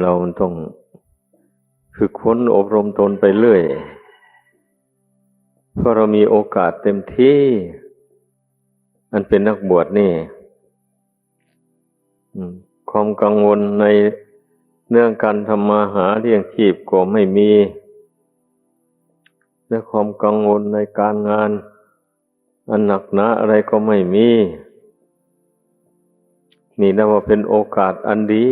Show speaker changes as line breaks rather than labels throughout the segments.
เรามันต้องฝึกฝนอบรมตนไปเรื่อยเพราะเรามีโอกาสเต็มที่อันเป็นนักบวชนี่ความกังวลในเรื่องการทำมาหาเลี้ยงชีพก็ไม่มีและความกังวลในการงานอันหนักหนาอะไรก็ไม่มีนี่นับว่าเป็นโอกาสอันดี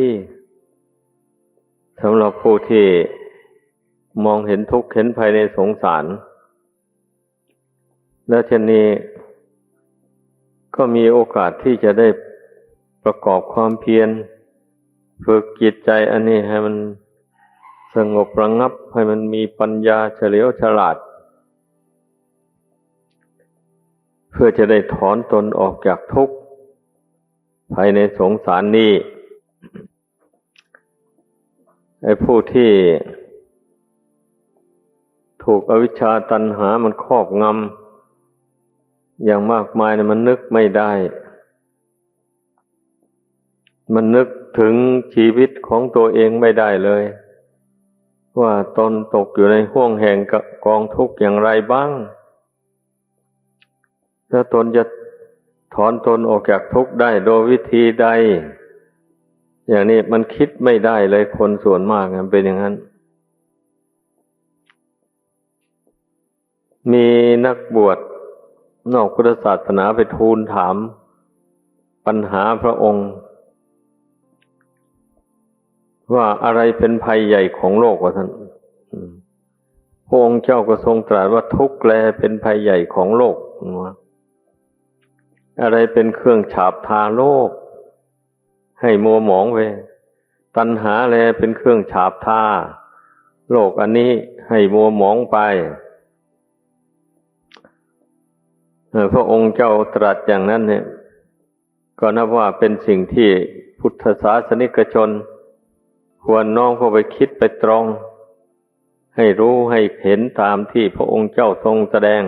สำหรับผู้ที่มองเห็นทุกข์เห็นภัยในสงสารและเช่นนี้ก็มีโอกาสที่จะได้ประกอบความเพียรฝึกจิตใจอันนี้ให้มันสงบระงับให้มันมีปัญญาเฉลียวฉลาดเพื่อจะได้ถอนตนออกจากทุกข์ภายในสงสารนี้ไอ้ผู้ที่ถูกอวิชชาตัณหามันครอบงำอย่างมากมายเนี่ยมันนึกไม่ได้มันนึกถึงชีวิตของตัวเองไม่ได้เลยว่าตนตกอยู่ในห้วงแห่งกองทุกข์อย่างไรบ้างแล้วตนจะถอนตนออกจากทุกข์ได้โดยวิธีใดอย่างนี้มันคิดไม่ได้เลยคนส่วนมากมันเป็นอย่างนั้นมีนักบวชนอกพุทธศาสนาไปทูลถามปัญหาพระองค์ว่าอะไรเป็นภัยใหญ่ของโลกวะท่านพระองค์เจ้าก็ทรงตรัสว่าทุกข์แลเป็นภัยใหญ่ของโลกอะไรเป็นเครื่องฉาบทาโลกให้มัวหมองไปตัณหาแลเป็นเครื่องฉาบทาโลกอันนี้ให้มัวหมองไปพระองค์เจ้าตรัสอย่างนั้นเนี่ยก็นับว่าเป็นสิ่งที่พุทธศาสนิกชนควรน้อมเข้าไปคิดไปตรองให้รู้ให้เห็นตามที่พระองค์เจ้าทรงแสดง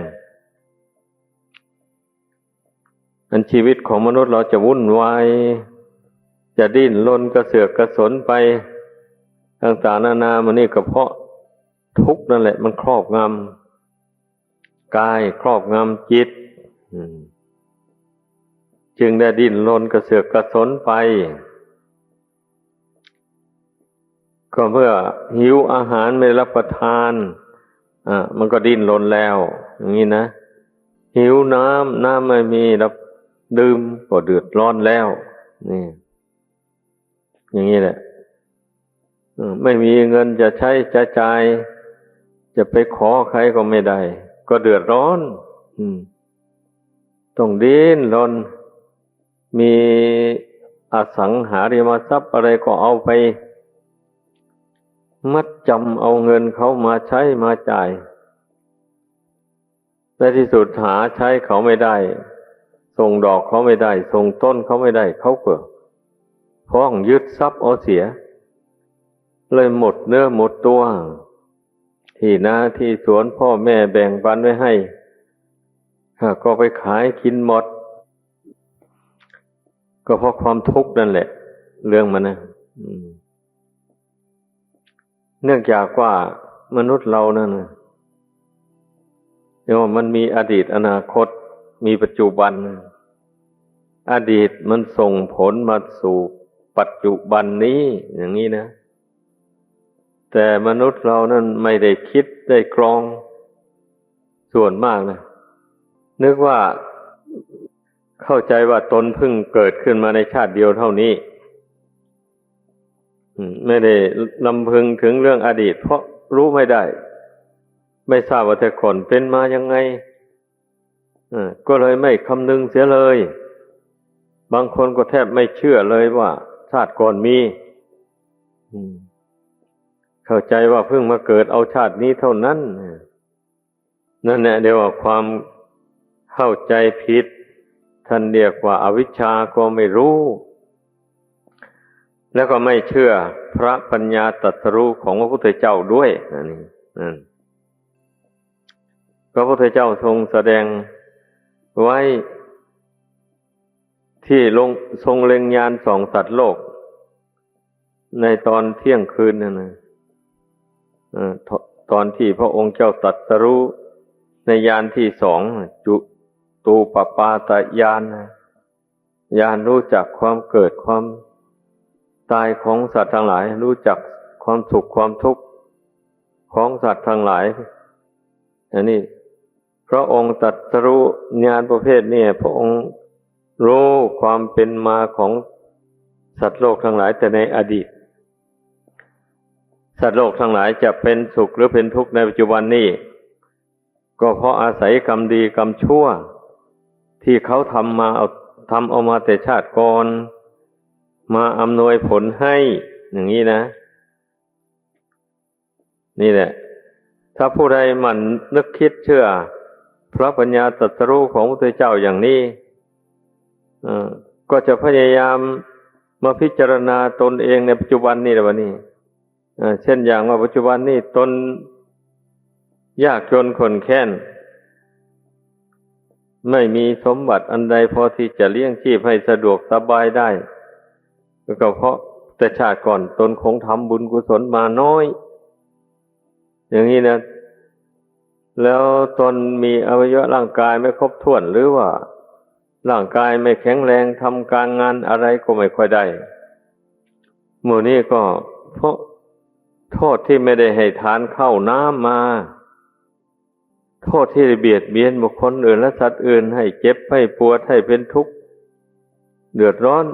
อันชีวิตของมนุษย์เราจะวุ่นวายจะดิ้นรนกระเสือกกระสนไปต่างๆนานามันนี่ก็เพราะทุกข์นั่นแหละมันครอบงำกายครอบงำจิตจึงได้ดิ้นรนกระเสือกกระสนไปก็เพื่อหิวอาหารไม่รับประทานมันก็ดิ้นรนแล้วอย่างนี้นะหิวน้ำไม่มีรับดื่มก็เดือดร้อนแล้วนี่อย่างนี้แหละไม่มีเงินจะใช้จะจ่ายจะไปขอใครก็ไม่ได้ก็เดือดร้อนต้องดิ้นรนมีอสังหาริมทรัพย์อะไรก็เอาไปมัดจำเอาเงินเขามาใช้มาจ่ายในที่สุดหาใช้เขาไม่ได้ส่งดอกเขาไม่ได้ส่งต้นเขาไม่ได้เขาก็ฟ้องยึดทรัพย์เอาเสียเลยหมดเนื้อหมดตัวที่นาที่สวนพ่อแม่แบ่งปันไว้ให้ก็ไปขายกินหมดก็เพราะความทุกข์นั่นแหละเรื่องมันนะเนื่องจากว่ามนุษย์เรานั่นเรียกว่ามันมีอดีตอนาคตมีปัจจุบันอดีตมันส่งผลมาสู่ปัจจุบันนี้อย่างนี้นะแต่มนุษย์เรานั้นไม่ได้คิดได้กรองส่วนมากนะนึกว่าเข้าใจว่าตนเพิ่งเกิดขึ้นมาในชาติเดียวเท่านี้ไม่ได้ลำพึงถึงเรื่องอดีตเพราะรู้ไม่ได้ไม่ทราบว่าแต่ก่อนเป็นมายังไงก็เลยไม่คำนึงเสียเลยบางคนก็แทบไม่เชื่อเลยว่าชาติก่อนมีเข้าใจว่าเพิ่งมาเกิดเอาชาตินี้เท่านั้นนั่นแหละเรียกว่าความเข้าใจผิดท่านเรียกว่าอวิชชาก็ไม่รู้แล้วก็ไม่เชื่อพระปัญญาตรัสรู้ของพระพุทธเจ้าด้วยนั่นพระพุทธเจ้าทรงแสดงไว้ที่ทรงเล็งญาณส่องสัตว์โลก ในตอนเที่ยงคืนนั่นนะตอนที่พระองค์เจ้าตรัสรู้ในญาณที่สองจุตูปปาตญาณญาณรู้จักความเกิดความตายของสัตว์ทั้งหลายรู้จักความสุขความทุกข์ของสัตว์ทั้งหลายอันนี้พระองค์ตรัสรู้ญาณประเภทนี้พระองค์รู้ความเป็นมาของสัตว์โลกทั้งหลายแต่ในอดีตสัตว์โลกทั้งหลายจะเป็นสุขหรือเป็นทุกข์ในปัจจุบันนี้ก็เพราะอาศัยกรรมดีกรรมชั่วที่เขาทำเอามาแต่ชาติก่อนมาอำนวยผลให้อย่างนี้นะนี่แหละถ้าผู้ใดหมั่นนึกคิดเชื่อพระปัญญาตรัสรู้ของพระพุทธเจ้าอย่างนี้ก็จะพยายามมาพิจารณาตนเองในปัจจุบันนี้แหละวะนี่เช่นอย่างว่าปัจจุบันนี้ตนยากจนข้นแค้นไม่มีสมบัติอันใดพอที่จะเลี้ยงชีพให้สะดวกสบายได้ก็เพราะแต่ชาติก่อนตนคงทำบุญกุศลมาน้อยอย่างนี้นะแล้วตนมีอวัยวะร่างกายไม่ครบถ้วนหรือว่าร่างกายไม่แข็งแรงทำการงานอะไรก็ไม่ค่อยได้หมู่นี้ก็เพราะโทษที่ไม่ได้ให้ทานข้าวน้ำมาโทษที่เบียดเบียนบุคคลอื่นและสัตว์อื่นให้เจ็บให้ปวดให้เป็นทุกข์เดือดร้อน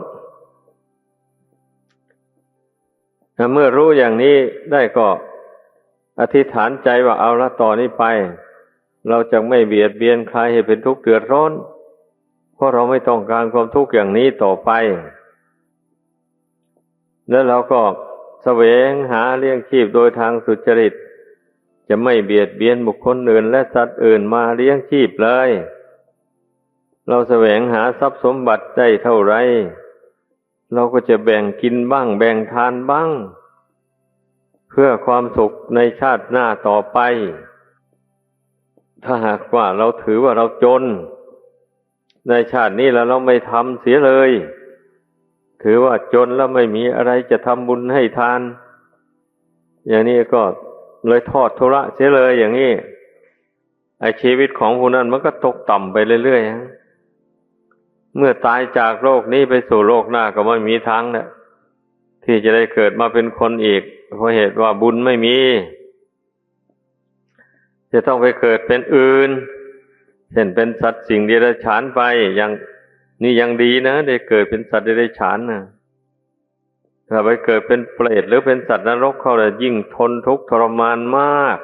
เมื่อรู้อย่างนี้ได้ก็อธิษฐานใจว่าเอาละต่อนนี้ไปเราจะไม่เบียดเบียนใครให้เป็นทุกข์เดือดร้อนเพราะเราไม่ต้องการความทุกข์อย่างนี้ต่อไปแล้วเราก็แสวงหาเลี้ยงชีพโดยทางสุจริตจะไม่เบียดเบียนบุคคลอื่นและสัตว์อื่นมาเลี้ยงชีพเลยเราแสวงหาทรัพย์สมบัติได้เท่าไรเราก็จะแบ่งกินบ้างแบ่งทานบ้างเพื่อความสุขในชาติหน้าต่อไปถ้าหากว่าเราถือว่าเราจนในชาตินี้แล้วเราไม่ทำเสียเลยถือว่าจนแล้วไม่มีอะไรจะทำบุญให้ทานอย่างนี้ก็เลยทอดทุระเสียเลยอย่างนี้ไอ้ชีวิตของผู้นั้นมันก็ตกต่ำไปเรื่อยๆเมื่อตายจากโลกนี้ไปสู่โลกหน้าก็ไม่มีทางนะที่จะได้เกิดมาเป็นคนอีกเพราะเหตุว่าบุญไม่มีจะต้องไปเกิดเป็นอื่นเช่นเป็นสัตว์สิ่งเดรัจฉานไปอย่างนี่ยังดีนะได้เกิดเป็นสัตว์เดรัจฉานนะถ้าไปเกิดเป็นเปรตหรือเป็นสัตว์นรกเขาจะยิ่งทนทุกข์ทรมานมาก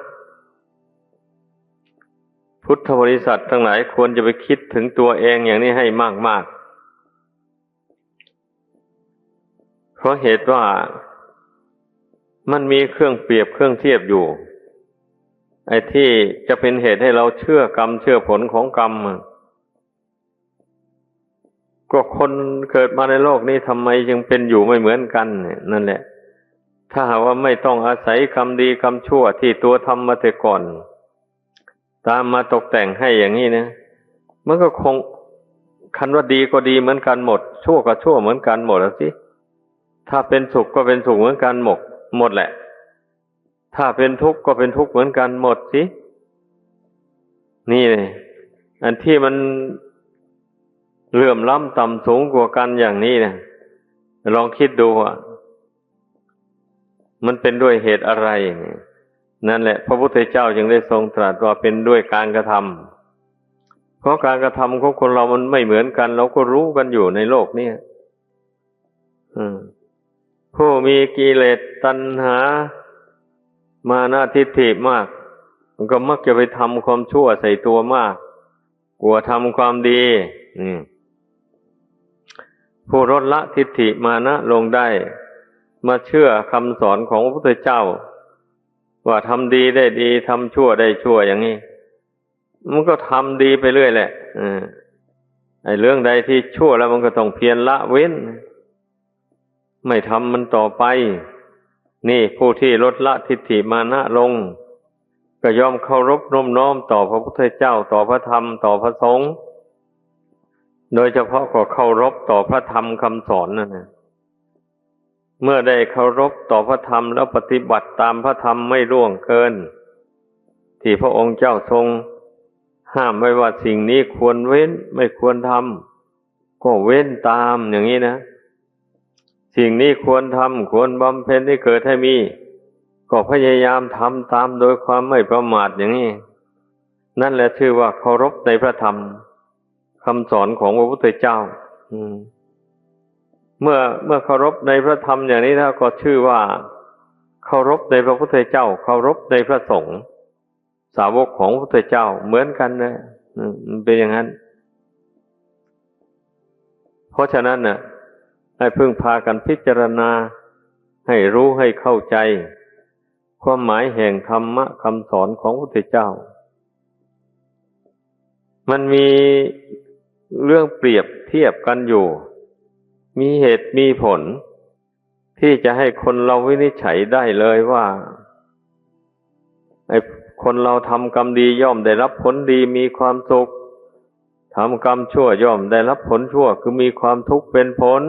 พุทธบริษัททั้งหลายควรจะไปคิดถึงตัวเองอย่างนี้ให้มากๆเพราะเหตุว่ามันมีเครื่องเปรียบเครื่องเทียบอยู่ไอ้ที่จะเป็นเหตุให้เราเชื่อกรรมเชื่อผลของกรรมก็คนเกิดมาในโลกนี้ทำไมจึงเป็นอยู่ไม่เหมือนกันเนี่ยนั่นแหละถ้าหากว่าไม่ต้องอาศัยกรรมดีกรรมชั่วที่ตัวทำมาแต่ก่อนตามมาตกแต่งให้อย่างนี้นะมันก็คงคันว่าดีก็ดีเหมือนกันหมดชั่วก็ชั่วเหมือนกันหมดแล้วสิถ้าเป็นสุขก็เป็นสุขเหมือนกันหมดแหละถ้าเป็นทุกข์ก็เป็นทุกข์เหมือนกันหมดสินี่เลยอันที่มันเหลื่อมล้ำต่ำสูงกว่ากันอย่างนี้นะลองคิดดูว่ามันเป็นด้วยเหตุอะไรนั่นแหละพระพุทธเจ้าจึงได้ทรงตรัสว่าเป็นด้วยการกระทำเพราะการกระทำของคนเรามันไม่เหมือนกันเราก็รู้กันอยู่ในโลกนี้ผู้มีกิเลสตัณหามานะทิฏฐิมากมันก็มักจะไปทำความชั่วใส่ตัวมากกลัวทำความดีผู้ลดละทิฏฐิมานะลงได้มาเชื่อคำสอนของพระพุทธเจ้าว่าทำดีได้ดีทำชั่วได้ชั่วอย่างนี้มันก็ทำดีไปเรื่อยแหละไอ้เรื่องใดที่ชั่วแล้วมันก็ต้องเพียรละเว้นไม่ทำมันต่อไปนี่ผู้ที่ลดละทิฏฐิมานะลงก็ยอมเคารพน้อมต่อพระพุทธเจ้าต่อพระธรรมต่อพระสงฆ์โดยเฉพาะก็เคารพต่อพระธรรมคำสอนนั่นนะ เมื่อได้เคารพต่อพระธรรมแล้วปฏิบัติตามพระธรรมไม่ล่วงเกินที่พระองค์เจ้าทรงห้ามไว้ว่าสิ่งนี้ควรเว้นไม่ควรทำก็เว้นตามอย่างนี้นะสิ่งนี้ควรทำควรบำเพ็ญให้เกิดให้มีก็พยายามทำตามโดยความไม่ประมาทอย่างนี้นั่นแหละชื่อว่าเคารพในพระธรรมคำสอนของพระพุทธเจ้าเมื่อเคารพในพระธรรมอย่างนี้แล้วก็ชื่อว่าเคารพในพระพุทธเจ้าเคารพในพระสงฆ์สาวกของพระพุทธเจ้าเหมือนกันนะมันเป็นอย่างนั้นเพราะฉะนั้นน่ะให้พึ่งพากันพิจารณาให้รู้ให้เข้าใจความหมายแห่งธรรมะคำสอนของพระพุทธเจ้ามันมีเรื่องเปรียบเทียบกันอยู่มีเหตุมีผลที่จะให้คนเราวินิจฉัยได้เลยว่าไอ้คนเราทำกรรมดีย่อมได้รับผลดีมีความสุขทำกรรมชั่วย่อมได้รับผลชั่วคือมีความทุกข์เป็นผล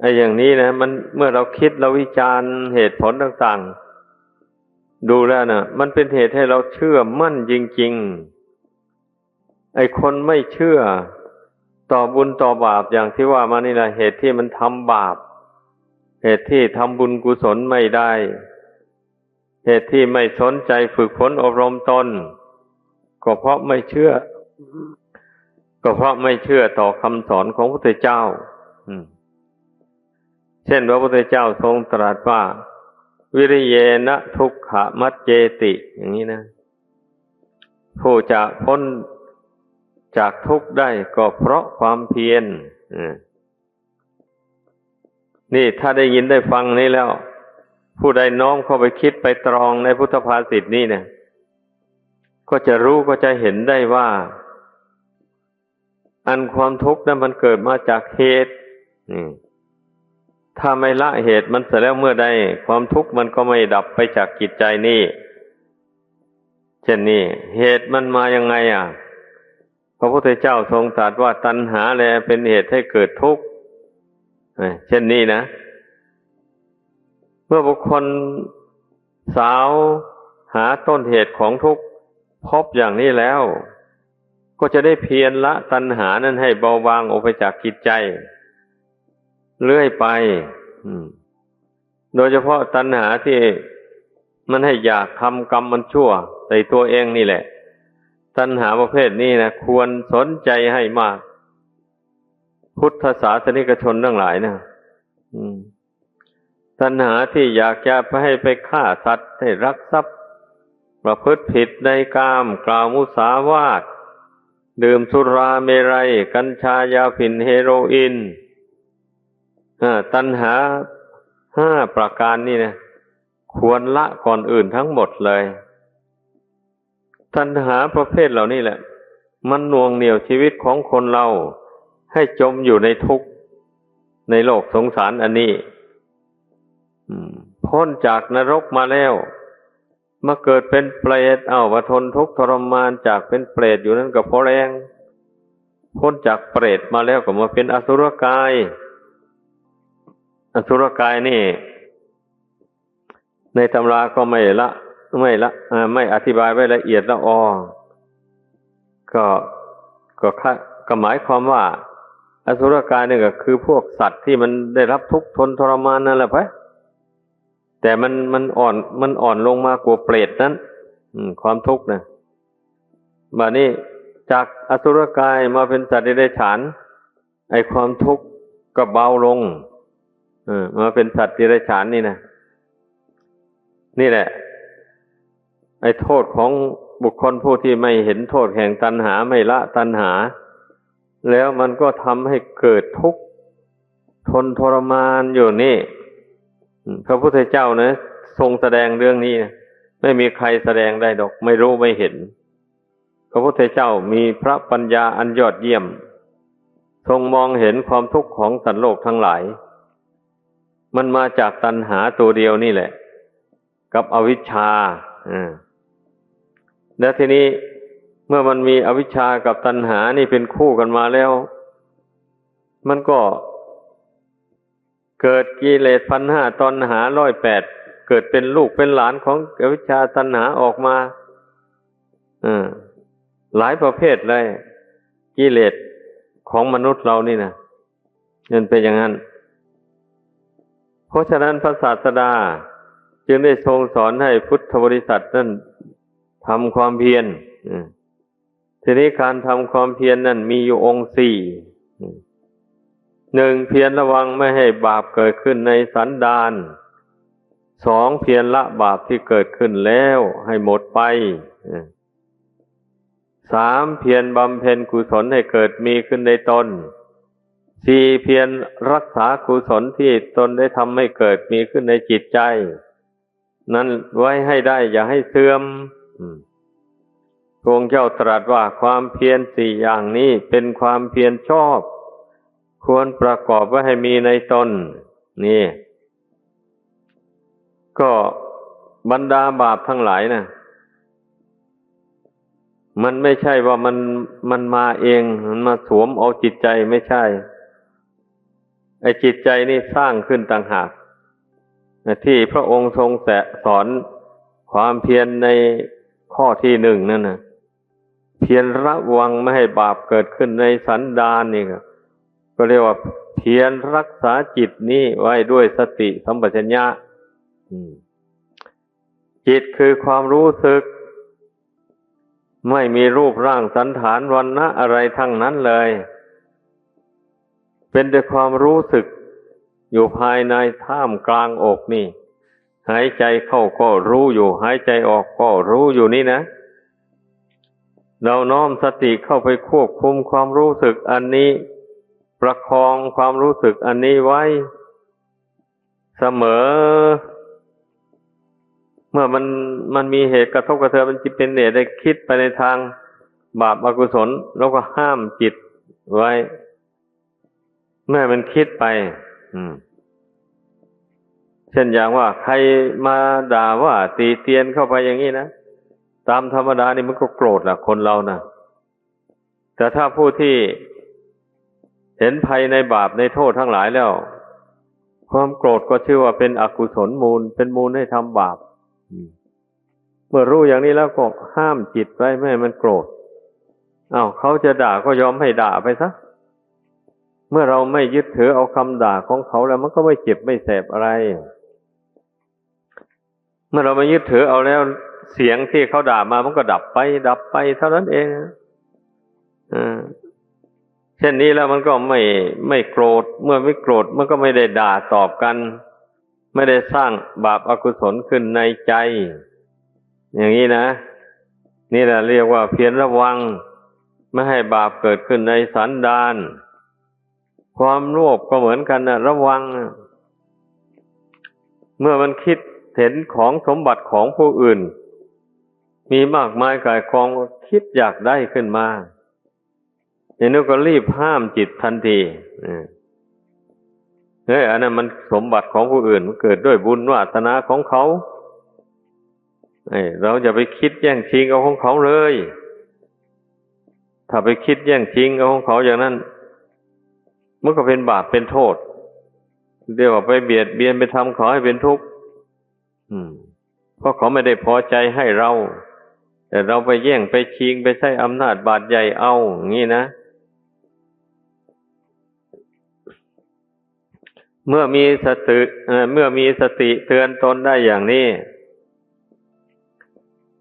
ไอ้อย่างนี้นะมันเมื่อเราคิดเราวิจารณ์เหตุผลต่างๆดูแล้วนะมันเป็นเหตุให้เราเชื่อมั่นจริงๆไอ้คนไม่เชื่อต่อบุญต่อบาปอย่างที่ว่ามานี่แหละเหตุที่มันทำบาปเหตุที่ทำบุญกุศลไม่ได้เหตุที่ไม่สนใจฝึกฝนอบรมตนก็เพราะไม่เชื่อต่อคำสอนของพระพุทธเจ้าเช่นพระพุทธเจ้าทรงตรัสว่าวิริเยนะทุกขมัจเจติอย่างนี้นะผู้จะพ้นจากทุกข์ได้ก็เพราะความเพียรนี่ถ้าได้ยินได้ฟังนี้แล้วผู้ใดน้อมเข้าไปคิดไปตรองในพุทธภาษิตนี้เนี่ยก็จะรู้ก็จะเห็นได้ว่าอันความทุกข์นั้นมันเกิดมาจากเหตุถ้าไม่ละเหตุมันเสร็จแล้วเมื่อใดความทุกข์มันก็ไม่ดับไปจากจิตใจนี่เช่นนี้เหตุมันมายังไงพระพุทธเจ้าทรงตรัสว่าตัณหาแลเป็นเหตุให้เกิดทุกข์เช่นนี้นะเมื่อบุคคลสาวหาต้นเหตุของทุกข์พบอย่างนี้แล้วก็จะได้เพียรละตัณหานั้นให้เบาบางออกไปจากจิตใจเรื่อยไปโดยเฉพาะตัณหาที่มันให้อยากทำกรรมมันชั่วในตัวเองนี่แหละตัณหาประเภทนี้นะควรสนใจให้มากพุทธศาสนิกชนทั้งหลายนะตัณหาที่อยากจะไปฆ่าสัตว์ให้รักทรัพย์ประพฤติผิดในกามกล่าวมุสาวาทดื่มสุราเมรัยกัญชายาฝิ่นเฮโรอีนตัณหา5ประการนี่นะควรละก่อนอื่นทั้งหมดเลยตัณหาประเภทเหล่านี้แหละมันหน่วงเหนี่ยวชีวิตของคนเราให้จมอยู่ในทุกข์ในโลกสงสารอันนี้พ้นจากนรกมาแล้วมาเกิดเป็นเปรตมาทนทุกข์ทรมานจากเป็นเปรตอยู่นั่นก็เพราะแรงพ้นจากเปรตมาแล้วก็มาเป็นอสุรกายอสุรกายนี่ในตำราก็ไม่อธิบายไว้ละเอียดละออก็หมายความว่าอสุรกายนี่ก็คือพวกสัตว์ที่มันได้รับทุกข์ทนทรมานนั่นแหละแต่มันอ่อนลงมากว่าเปรตนั้นความทุกข์นะบัดนี้จากอสุรกายมาเป็นสัตว์เดรัจฉานไอ้ความทุกข์ก็เบาลงมาเป็นสัตว์เดรัจฉานนี่นะนี่แหละไอ้โทษของบุคคลผู้ที่ไม่เห็นโทษแห่งตัณหาไม่ละตัณหาแล้วมันก็ทำให้เกิดทุกข์ทนทรมานอยู่นี่พระพุทธเจ้านะทรงแสดงเรื่องนี้นะไม่มีใครแสดงได้ดอกไม่รู้ไม่เห็นพระพุทธเจ้ามีพระปัญญาอันยอดเยี่ยมทรงมองเห็นความทุกข์ของสัตว์โลกทั้งหลายมันมาจากตัณหาตัวเดียวนี่แหละกับอวิชชาแล้วทีนี้เมื่อมันมีอวิชชากับตัณหานี่เป็นคู่กันมาแล้วมันก็ เกิดกิเลส1,500ตัณหา108เกิดเป็นลูกเป็นหลานของอวิชชาตัณหาออกมาหลายประเภทเลยกิเลสของมนุษย์เรานี่นะมันเป็นอย่างนั้นเพราะฉะนั้นพระศาสดาจึงได้ทรงสอนให้พุทธบริษัทนั้นทำความเพียรทีนี้การทำความเพียรนั้นมีอยู่องค์สี่หนึ่งเพียรระวังไม่ให้บาปเกิดขึ้นในสันดานสองเพียรละบาปที่เกิดขึ้นแล้วให้หมดไปสามเพียรบำเพ็ญกุศลให้เกิดมีขึ้นในตนสี่เพียรรักษากุศลที่ตนได้ทำให้เกิดมีขึ้นในจิตใจนั้นไว้ให้ได้อย่าให้เสื่อมพระองค์เจ้าตรัสว่าความเพียรสี่อย่างนี้เป็นความเพียรชอบควรประกอบไว้ให้มีในตนนี่ก็บรรดาบาปทั้งหลายนะมันไม่ใช่ว่ามันมาเองมันมาสวมเอาจิตใจไม่ใช่ไอ้จิตใจนี่สร้างขึ้นต่างหากที่พระองค์ทรงสอนความเพียรในข้อที่หนึ่งนั่นนะเพียรระวังไม่ให้บาปเกิดขึ้นในสันดานนี่ก็เรียกว่าเพียรรักษาจิตนี้ไว้ด้วยสติสัมปชัญญะจิตคือความรู้สึกไม่มีรูปร่างสันฐานวรรณะอะไรทั้งนั้นเลยเป็นแต่ความรู้สึกอยู่ภายในท่ามกลางอกนี่หายใจเข้าก็รู้อยู่หายใจออกก็รู้อยู่นี่นะเราน้อมสติเข้าไปควบคุมความรู้สึกอันนี้ประคองความรู้สึกอันนี้ไว้เสมอเมื่อมันมีเหตุกระทบกระเทือนมันจะเป็นเหตุได้คิดไปในทางบาปอกุศลแล้วก็ห้ามจิตไว้เมื่อมันคิดไปเช่นอย่างว่าใครมาด่าว่าตีเตียนเข้าไปอย่างนี้นะตามธรรมดานี่มันก็โกรธล่ะคนเรานะแต่ถ้าผู้ที่เห็นภัยในบาปในโทษทั้งหลายแล้วความโกรธก็ชื่อว่าเป็นอกุศลมูลเป็นมูลให้ทำบาปเมื่อรู้อย่างนี้แล้วก็ห้ามจิตไว้ไม่ให้มันโกรธเขาจะด่าก็ยอมให้ด่าไปซะเมื่อเราไม่ยึดถือเอาคำด่าของเขาแล้วมันก็ไม่เจ็บไม่แสบอะไรเมื่อเราไม่ยึดถือเอาแล้วเสียงที่เขาด่ามามันก็ดับไปเท่านั้นเองเช่นนี้แล้วมันก็ไม่โกรธเมื่อไม่โกรธมันก็ไม่ได้ด่าตอบกันไม่ได้สร้างบาปอกุศลขึ้นในใจอย่างนี้นะนี่แหละเรียกว่าเพียรระวังไม่ให้บาปเกิดขึ้นในสันดานความโลภก็เหมือนกันนะระวังเมื่อมันคิดเห็นของสมบัติของผู้อื่นมีมากมายกายกองคิดอยากได้ขึ้นมาอย่างนี้ก็รีบห้ามจิตทันทีอันนั้นมันสมบัติของผู้อื่นมันเกิดด้วยบุญวาสนาของเขาเราจะไปคิดแย่งชิงเอาของเขาเลยถ้าไปคิดแย่งชิงเอาของเขาอย่างนั้นมันก็เป็นบาปเป็นโทษเรียกว่าไปเบียดเบียนไปทำเขาให้เป็นทุกข์เพราะเขาไม่ได้พอใจให้เราแต่เราไปแย่งไปชิงไปใช้อำนาจบาดใหญ่เอาอย่างนี้นะเมื่อมีสติเตือนตนได้อย่างนี้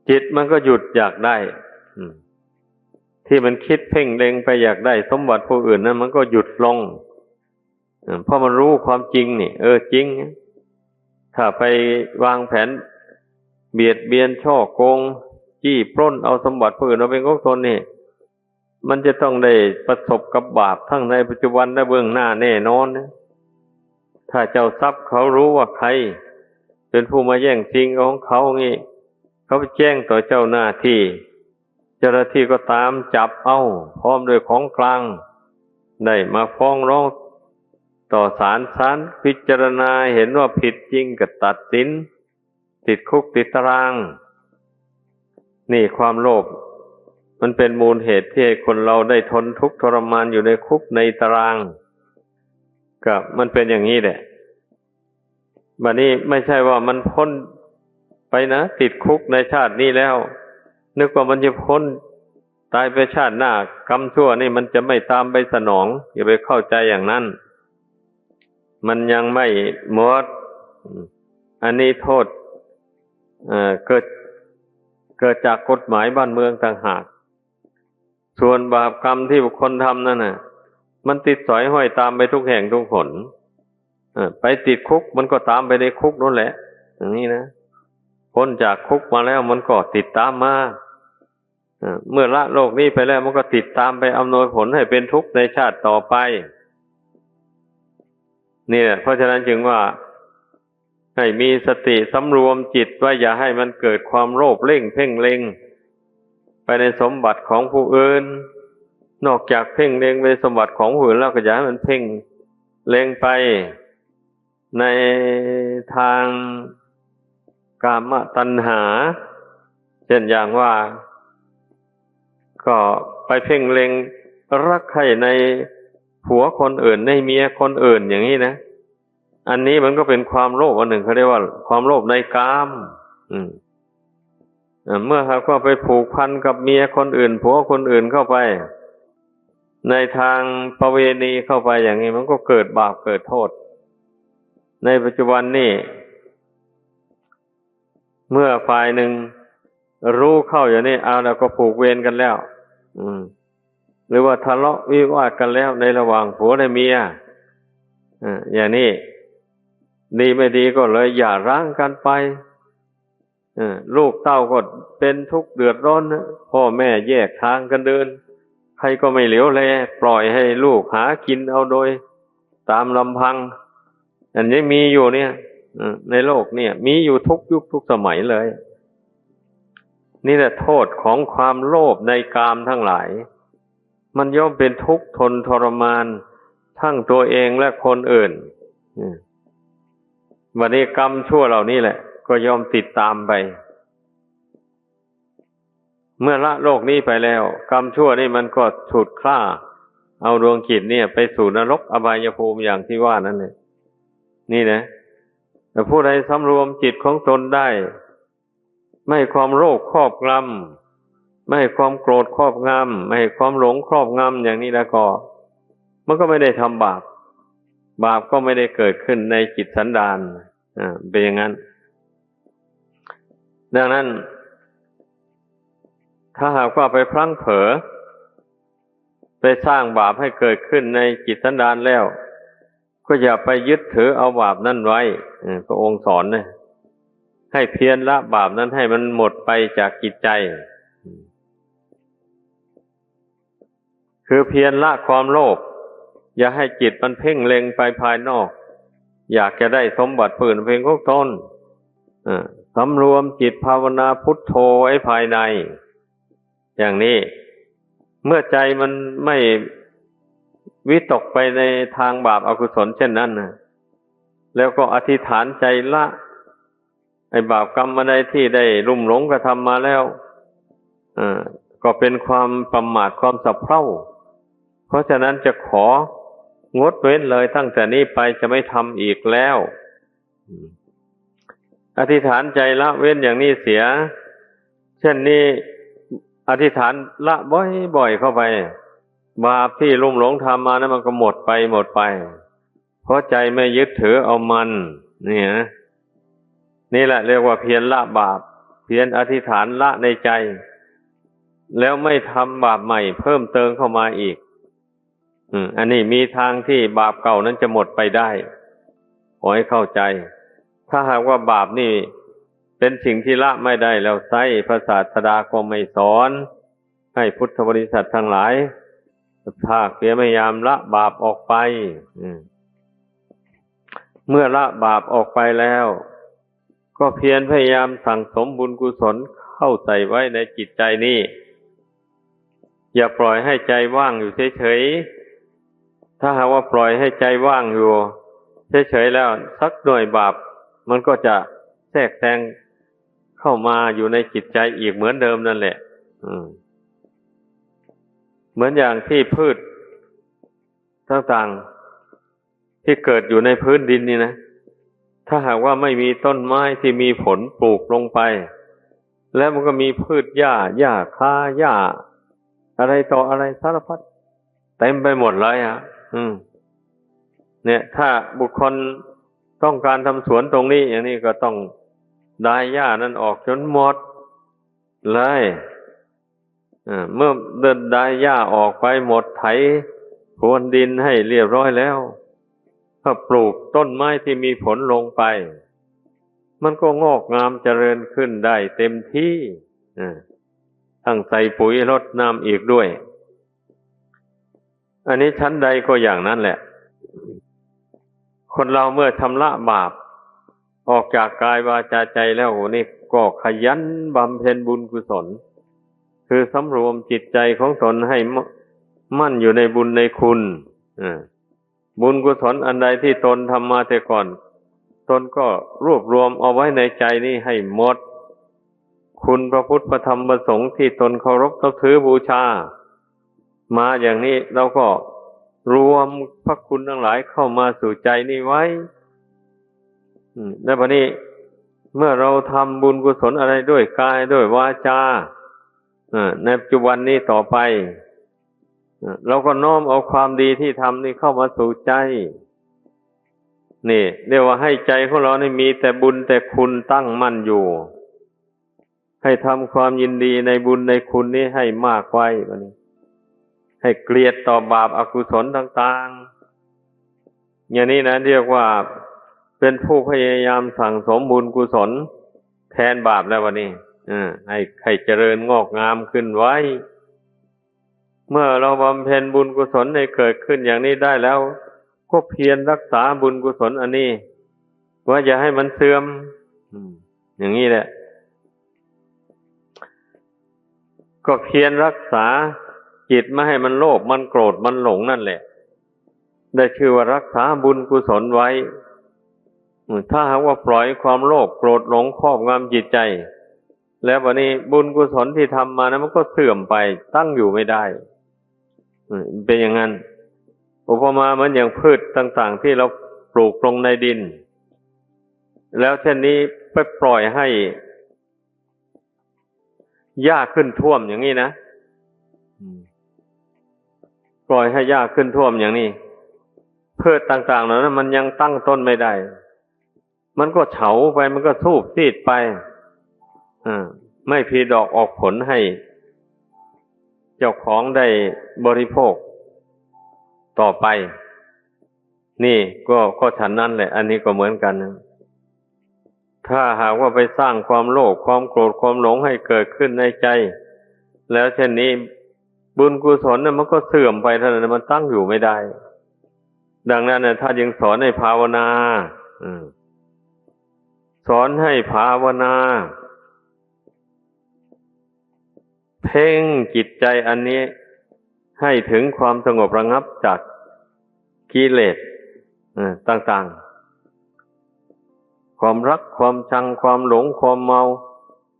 จิตมันก็หยุดอยากได้ที่มันคิดเพ่งเล็งไปอยากได้สมบัติผู้อื่นนั้นมันก็หยุดลงเพราะมันรู้ความจริงนี่จริงถ้าไปวางแผนเบียดเบียนช่อโกงจี้ปล้นเอาสมบัติผู้อื่นเอาเป็นของตนนี่มันจะต้องได้ประสบกับบาปทั้งในปัจจุบันและเบื้องหน้าแน่นอนนะถ้าเจ้าทรัพย์เขารู้ว่าใครเป็นผู้มาแย่งชิงของเขางี้เขาไปแจ้งต่อเจ้าหน้าที่เจ้าหน้าที่ก็ตามจับเอาพร้อมด้วยของกลางได้มาฟ้องร้องต่อศาลพิจารณาเห็นว่าผิดจริงก็ตัดสินติดคุกติดตารางนี่ความโลภมันเป็นมูลเหตุที่ให้คนเราได้ทนทุกข์ทรมานอยู่ในคุกในตารางก็มันเป็นอย่างนี้แหละ บัดนี้ไม่ใช่ว่ามันพ้นไปนะติดคุกในชาตินี้แล้วนึกว่ามันจะพ้นตายไปชาติหน้ากรรมชั่วนี่มันจะไม่ตามไปสนองอย่าไปเข้าใจอย่างนั้นมันยังไม่หมดอันนี้โทษเกิดจากกฎหมายบ้านเมืองต่างหากส่วนบาปกรรมที่บุคคลทำนั่นน่ะมันติดสอยห้อยตามไปทุกแห่งทุกหนไปติดคุกมันก็ตามไปในคุกนั่นแหละอย่างนี้นะพ้นจากคุกมาแล้วมันก็ติดตามมาเมื่อละโลกนี้ไปแล้วมันก็ติดตามไปอำนวยผลให้เป็นทุกข์ในชาติต่อไปนี่แหละเพราะฉะนั้นจึงว่าให้มีสติสำรวมจิตว่าอย่าให้มันเกิดความโลภเร่งเพ่งเล็งไปในสมบัติของผู้อื่นนอกจากเพ่งเล็งไปสมบัติของผู้อื่นแล้วก็อย่าให้มันเพ่งเล็งไปในทางกามตัณหาเช่นอย่างว่าก็ไปเพ่งเล็งรักใคร่ในผัวคนอื่นในเมียคนอื่นอย่างนี้นะอันนี้มันก็เป็นความโลภอันหนึ่งเขาเรียกว่าความโลภในกามเมื่อหากว่าไปผูกพันกับเมียคนอื่นผัวคนอื่นเข้าไปในทางประเวณีเข้าไปอย่างนี้มันก็เกิดบาปเกิดโทษในปัจจุบันนี่เมื่อฝ่ายหนึ่งรู้เข้าอย่างนี้เอาแล้วก็ผูกเวรกันแล้วหรือว่าทะเลาะวิวาทกันแล้วในระหว่างผัวและเมียอย่างนี้ดีไม่ดีก็เลยหย่าร้างกันไปลูกเต้าก็เป็นทุกข์เดือดร้อนนะพ่อแม่แยกทางกันเดินใครก็ไม่เหลียวแลปล่อยให้ลูกหากินเอาโดยตามลำพังอันนี้มีอยู่เนี่ยในโลกเนี่ยมีอยู่ทุกยุคทุกสมัยเลยนี่แหละโทษของความโลภในกามทั้งหลายมันย่อมเป็นทุกข์ทนทรมานทั้งตัวเองและคนอื่นวันนี้กรรมชั่วเหล่านี้แหละก็ย่อมติดตามไปเมื่อละโลกนี้ไปแล้วกรรมชั่วนี่มันก็ฉุดคล้าเอาดวงจิตเนี่ยไปสู่นรกอบายภูมิอย่างที่ว่านั่นเนี่ยนี่นะแต่ผู้ใดสำรวมจิตของตนได้ไม่ให้ความโลภครอบงำไม่ให้ความโกรธครอบงำไม่ให้ความหลงครอบงำอย่างนี้แล้วก็มันก็ไม่ได้ทำบาปก็ไม่ได้เกิดขึ้นในจิตสันดานเป็นอย่างนั้นดังนั้นถ้าหากว่าไปพลั้งเผลอไปสร้างบาปให้เกิดขึ้นในจิตสันดานแล้วก็อย่าไปยึดถือเอาบาปนั้นไว้พระองค์สอนนะให้เพียรละบาปนั้นให้มันหมดไปจากจิตใจคือเพียรละความโลภอย่าให้จิตมันเพ่งเล็งไปภายนอกอยากจะได้สมบัติผื่นเพ่งของตนสำรวมจิตภาวนาพุทโธไว้ภายในอย่างนี้เมื่อใจมันไม่วิตกไปในทางบาปอกุศลเช่นนั้นนะแล้วก็อธิษฐานใจละไอ้บาปกรรมอะไรที่ได้ลุ่มหลงกระทำมาแล้วก็เป็นความประมาทความสับเพร่าเพราะฉะนั้นจะของดเว้นเลยตั้งแต่นี้ไปจะไม่ทำอีกแล้วอธิษฐานใจละเว้นอย่างนี้เสียเช่นนี้อธิษฐานละบ่อยๆเข้าไปบาปที่ลุ่มหลงทำมานั้นมันก็หมดไปเพราะใจไม่ยึดถือเอามันนี่นะนี่แหละเรียกว่าเพียรละบาปเพียรอธิษฐานละในใจแล้วไม่ทำบาปใหม่เพิ่มเติมเข้ามาอีกอันนี้มีทางที่บาปเก่านั้นจะหมดไปได้ขอให้เข้าใจถ้าหากว่าบาปนี่เป็นสิ่งที่ละไม่ได้แล้วไสพระศาสดาก็ไม่สอนให้พุทธบริษัททั้งหลายภาคเพียรพยายามละบาปออกไปเมื่อละบาปออกไปแล้วก็เพียรพยายามสั่งสมบุญกุศลเข้าใส่ไว้ในจิตใจนี้อย่าปล่อยให้ใจว่างอยู่เฉยๆถ้าหากว่าปล่อยให้ใจว่างอยู่เฉยๆแล้วสักหน่วยบาปมันก็จะแทรกแซงเข้ามาอยู่ในจิตใจอีกเหมือนเดิมนั่นแหละเหมือนอย่างที่พืชต่างๆที่เกิดอยู่ในพื้นดินนี่นะ ถ้าหากว่าไม่มีต้นไม้ที่มีผลปลูกลงไปแล้วมันก็มีพืชหญ้าคาหญ้าอะไรต่ออะไรสารพัดเต็มไปหมดเลยเนี่ยถ้าบุคคลต้องการทำสวนตรงนี้อย่างนี้ก็ต้องดายหญ้านั้นออกจนหมดเลยเมื่อเดินดายหญ้าออกไปหมดไถพรวนดินให้เรียบร้อยแล้วก็ปลูกต้นไม้ที่มีผลลงไปมันก็งอกงามเจริญขึ้นได้เต็มที่ทั้งใส่ปุ๋ยรดน้ำอีกด้วยอันนี้ชั้นใดก็อย่างนั้นแหละคนเราเมื่อชำระบาปออกจากกายวาจาใจแล้วนี่ก็ขยันบำเพ็ญบุญกุศลคือสำรวมจิตใจของตนให้มั่นอยู่ในบุญในคุณบุญกุศลอันใดที่ตนทำมาแต่ก่อนตนก็รวบรวมเอาไว้ในใจนี้ให้หมดคุณพระพุทธพระธรรมพระสงฆ์ที่ตนเคารพนับถือบูชามาอย่างนี้เราก็รวมพระคุณทั้งหลายเข้ามาสู่ใจนี้ไว้ในบัดนี้เมื่อเราทำบุญกุศลอะไรด้วยกายด้วยวาจาในปัจจุบันนี้ต่อไปเราก็น้อมเอาความดีที่ทำนี่เข้ามาสู่ใจนี่เรียกว่าให้ใจของเรานี่มีแต่บุญแต่คุณตั้งมั่นอยู่ให้ทำความยินดีในบุญในคุณนี้ให้มากไว้วันนี้ให้เกลียดต่อบาปอกุศลต่างๆอย่างนี้นะเรียกว่าเป็นผู้พยายามสั่งสมบุญกุศลแทนบาปแล้ววันนี้ให้เจริญงอกงามขึ้นไว้เมื่อเราบำเพ็ญบุญกุศลให้เกิดขึ้นอย่างนี้ได้แล้วก็เพียรรักษาบุญกุศลอันนี้ว่าอย่าให้มันเสื่อมอย่างนี้แหละก็เพียรรักษาจิตไม่ให้มันโลภมันโกรธมันหลงนั่นแหละได้ชื่อว่ารักษาบุญกุศลไว้ถ้าหากว่าปล่อยความโลภโกรธหลงครอบงำจิตใจแล้ววันนี้บุญกุศลที่ทำมานะมันก็เสื่อมไปตั้งอยู่ไม่ได้เป็นอย่างนั้นอุปมาเหมือนอย่างพืชต่างๆที่เราปลูกลงในดินแล้วเช่นนี้ไปปล่อยให้หญ้าขึ้นท่วมอย่างนี้นะปล่อยให้หญ้าขึ้นท่วมอย่างนี้พืชต่างๆเหล่านั้นมันยังตั้งต้นไม่ได้มันก็เฉาไปมันก็สูบซีดไปไม่พลีดอกออกผลให้เจ้าของได้บริโภคต่อไปนี่ก็ฉันนั้นแหละอันนี้ก็เหมือนกันนะถ้าหากว่าไปสร้างความโลภความโกรธความหลงให้เกิดขึ้นในใจแล้วเช่นนี้บุญกุศลน่ะมันก็เสื่อมไปเท่านั้นมันตั้งอยู่ไม่ได้ดังนั้นน่ะถ้ายังสอนให้ภาวนาสอนให้ภาวนาเพ่งจิตใจอันนี้ให้ถึงความสงบระงับจากกิเลสต่างๆความรักความชังความหลงความเมา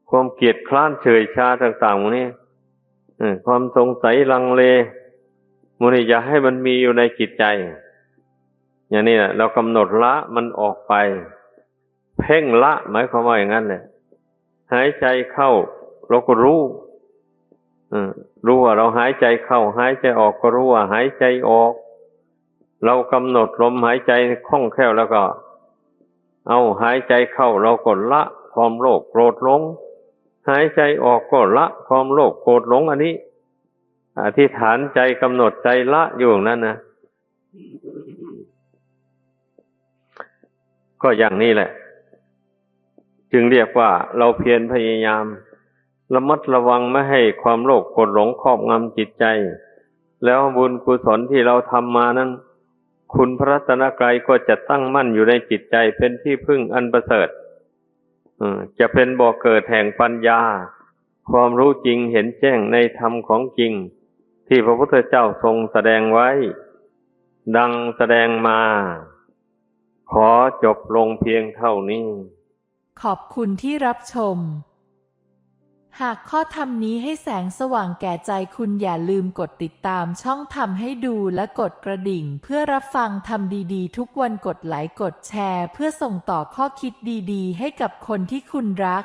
ความเกลียดคร้านเฉยชาต่างๆพวกนี้ความสงสัยลังเลมันอย่าให้มันมีอยู่ในจิตใจอย่างนี้นะเรากำหนดละมันออกไปเพ่งละหมายความว่าอย่างนั้นแหละหายใจเข้าเราก็รู้ว่าเราหายใจเข้าหายใจออกก็รู้ว่าหายใจออกเรากำหนดลมหายใจคล่องแคล่วแล้วก็เอาหายใจเข้าเราก็ละความโลภโกรธหลงหายใจออกก็ละความโลภโกรธหลงอันนี้อธิษฐานใจกำหนดใจละอยู่อย่างนั้นนะก็อย่างนี้แหละจึงเรียกว่าเราเพียรพยายามระมัดระวังไม่ให้ความโลภโกรธหลงครอบงำจิตใจแล้วบุญกุศลที่เราทำมานั้นคุณพระรัตนกรัยก็จะตั้งมั่นอยู่ในจิตใจเป็นที่พึ่งอันประเสริฐจะเป็นบ่อเกิดแห่งปัญญาความรู้จริงเห็นแจ้งในธรรมของจริงที่พระพุทธเจ้าทรงแสดงไว้ดังแสดงมาขอจบลงเพียงเท่านี้
ขอบคุณที่รับชม หากข้อธรรมนี้ให้แสงสว่างแก่ใจคุณอย่าลืมกดติดตามช่องทำให้ดูและกดกระดิ่งเพื่อรับฟังธรรมดีๆทุกวันกดไลค์กดแชร์เพื่อส่งต่อข้อคิดดีๆให้กับคนที่คุณรัก